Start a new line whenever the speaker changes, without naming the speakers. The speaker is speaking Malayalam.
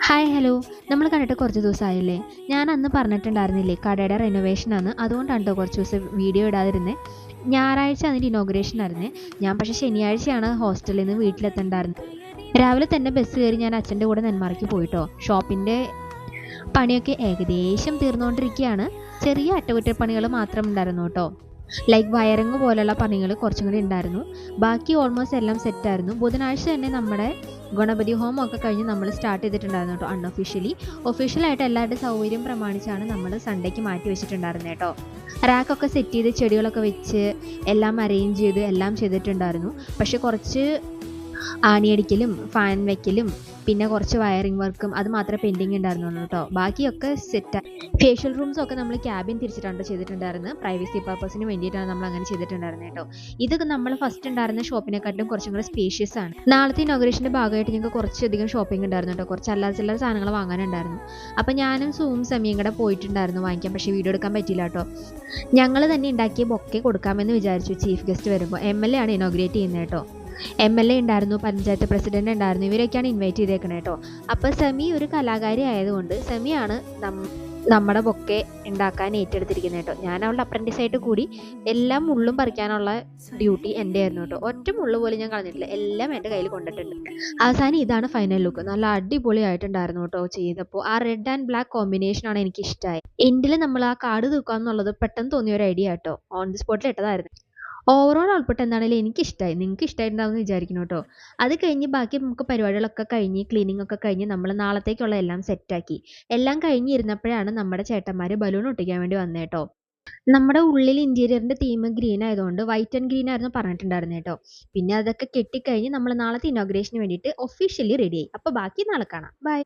Hi hello. നമ്മൾ കണ്ടിട്ട് കുറച്ച് ദിവസമായില്ലേ? ഞാൻ അന്ന് പറഞ്ഞിട്ടുണ്ടായിരുന്നില്ലേ കടയുടെ റെനോവേഷനാണ്, അതുകൊണ്ടാണ് കേട്ടോ കുറച്ച് ദിവസം വീഡിയോ ഇടാതിരുന്നത്. ഞായറാഴ്ച അതിൻ്റെ ഇനോഗ്രേഷൻ ആയിരുന്നേ. ഞാൻ പക്ഷേ ശനിയാഴ്ചയാണ് ഹോസ്റ്റലിൽ നിന്ന് വീട്ടിലെത്തണ്ടായിരുന്നത്. രാവിലെ തന്നെ ബസ് കയറി ഞാൻ അച്ഛൻ്റെ കൂടെ നെന്മാറയ്ക്ക് പോയിട്ടോ. ഷോപ്പിൻ്റെ പണിയൊക്കെ ഏകദേശം തീർന്നുകൊണ്ടിരിക്കുകയാണ്. ചെറിയ അറ്റകുറ്റപ്പണികൾ മാത്രം ഉണ്ടായിരുന്നു കേട്ടോ. ലൈക്ക് വയറിങ് പോലെയുള്ള പണികൾ കുറച്ചും കൂടി ഉണ്ടായിരുന്നു. ബാക്കി ഓൾമോസ്റ്റ് എല്ലാം സെറ്റായിരുന്നു. ബുധനാഴ്ച തന്നെ നമ്മുടെ ഗണപതി ഹോമം ഒക്കെ കഴിഞ്ഞ് നമ്മൾ സ്റ്റാർട്ട് ചെയ്തിട്ടുണ്ടായിരുന്നു കേട്ടോ. അൺഒഫീഷ്യലി. ഒഫീഷ്യലായിട്ട് എല്ലാവരുടെ സൗകര്യം പ്രമാണിച്ചാണ് നമ്മൾ സൺഡേക്ക് മാറ്റി വെച്ചിട്ടുണ്ടായിരുന്നത് കേട്ടോ. റാക്കൊക്കെ സെറ്റ് ചെയ്ത് ചെടികളൊക്കെ വെച്ച് എല്ലാം അറേഞ്ച് ചെയ്ത് എല്ലാം ചെയ്തിട്ടുണ്ടായിരുന്നു. പക്ഷെ കുറച്ച് ആണിയടിക്കലും ഫാൻ വെക്കലും പിന്നെ കുറച്ച് വയറിംഗ് വർക്കും അത് മാത്രമേ പെൻഡിങ് ഉണ്ടായിരുന്നുള്ളൂ കേട്ടോ. ബാക്കിയൊക്കെ സെറ്റ്. ഫേഷ്യൽ റൂംസ് ഒക്കെ നമ്മൾ ക്യാബിൻ തിരിച്ചിട്ടാണ് ചെയ്തിട്ടുണ്ടായിരുന്നത്. പ്രൈവസി പർപ്പസിന് വേണ്ടിയിട്ടാണ് നമ്മൾ അങ്ങനെ ചെയ്തിട്ടുണ്ടായിരുന്നത് കേട്ടോ. ഇതൊക്കെ നമ്മൾ ഫസ്റ്റ് ഉണ്ടായിരുന്ന ഷോപ്പിനെക്കാട്ടും കുറച്ചും കൂടെ സ്പേഷ്യസ് ആണ്. നാളത്തെ ഇനോഗ്രേഷൻ്റെ ഭാഗമായിട്ട് ഞങ്ങൾക്ക് കുറച്ചധികം ഷോപ്പിംഗ് ഉണ്ടായിരുന്നു കേട്ടോ. കുറച്ച് അല്ലാതെ ചില്ലറ സാധനങ്ങൾ വാങ്ങാനുണ്ടായിരുന്നു. അപ്പം ഞാനും സൂം സെമിയും കൂടെ പോയിട്ടുണ്ടായിരുന്നു വാങ്ങിക്കാൻ. പക്ഷേ വീഡിയോ എടുക്കാൻ പറ്റിയില്ല കേട്ടോ. ഞങ്ങൾ തന്നെ ഉണ്ടാക്കിയ ബൊക്കെ കൊടുക്കാമെന്ന് വിചാരിച്ചു ചീഫ് ഗസ്റ്റ് വരുമ്പോൾ. MLA ആണ് ഇനോഗ്രേറ്റ് ചെയ്യുന്നത് കേട്ടോ. MLA ഉണ്ടായിരുന്നു, പഞ്ചായത്ത് പ്രസിഡന്റ് ഉണ്ടായിരുന്നു. ഇവരൊക്കെയാണ് ഇൻവൈറ്റ് ചെയ്തേക്കണേ കേട്ടോ. അപ്പോൾ സെമി ഒരു കലാകാരി ആയതുകൊണ്ട് സെമിയാണ് നമ്മുടെ ബൊക്കെ ഉണ്ടാക്കാൻ ഏറ്റെടുത്തിരിക്കുന്നത് കേട്ടോ. ഞാൻ അവളുടെ അപ്രൻറ്റീസായിട്ട് കൂടി എല്ലാം മുള്ളും പറിക്കാനുള്ള ഡ്യൂട്ടി എൻ്റെ ആയിരുന്നു കേട്ടോ. ഒറ്റ മുള്ളു പോലും ഞാൻ കളഞ്ഞിട്ടില്ല, എല്ലാം എൻ്റെ കയ്യിൽ കൊണ്ടിട്ടുണ്ട്. അവസാനം ഇതാണ് ഫൈനൽ ലുക്ക്. നല്ല അടിപൊളിയായിട്ടുണ്ടായിരുന്നു കേട്ടോ ചെയ്തപ്പോൾ. ആ റെഡ് ആൻഡ് ബ്ലാക്ക് കോമ്പിനേഷനാണ് എനിക്ക് ഇഷ്ടമായി. എൻഡിൽ നമ്മൾ ആ കാർഡ് തൂക്കാമെന്നുള്ളത് പെട്ടെന്ന് തോന്നിയ ഒരു ഐഡിയ കേട്ടോ. ഓൺ ദി സ്പോട്ടിൽ ഇട്ടതായിരുന്നു. ഓവറോൾ ഔട്ട്പുട്ട് എന്താണെങ്കിലും എനിക്കിഷ്ടമായി. നിങ്ങൾക്ക് ഇഷ്ടമായിട്ടുണ്ടാവുമെന്ന് വിചാരിക്കുന്നു കേട്ടോ. അത് കഴിഞ്ഞ് ബാക്കി നമുക്ക് പരിപാടികളൊക്കെ കഴിഞ്ഞ് ക്ലീനിങ് ഒക്കെ കഴിഞ്ഞ് നമ്മൾ നാളത്തേക്കുള്ള എല്ലാം സെറ്റാക്കി. എല്ലാം കഴിഞ്ഞിരുന്നപ്പോഴാണ് നമ്മുടെ ചേട്ടന്മാർ ബലൂൺ ഒട്ടിക്കാൻ വേണ്ടി വന്നത് കേട്ടോ. നമ്മുടെ ഉള്ളിൽ ഇൻറ്റീരിയറിൻ്റെ തീം ഗ്രീൻ ആയതുകൊണ്ട് വൈറ്റ് ആൻഡ് ഗ്രീൻ ആയിരുന്നു പറഞ്ഞിട്ടുണ്ടായിരുന്നത് കേട്ടോ. പിന്നെ അതൊക്കെ കെട്ടിക്കഴിഞ്ഞ് നമ്മൾ നാളത്തെ ഇനോഗ്രേഷന് വേണ്ടിയിട്ട് ഒഫീഷ്യലി റെഡിയായി. അപ്പോൾ ബാക്കി നാളെ കാണാം. ബൈ.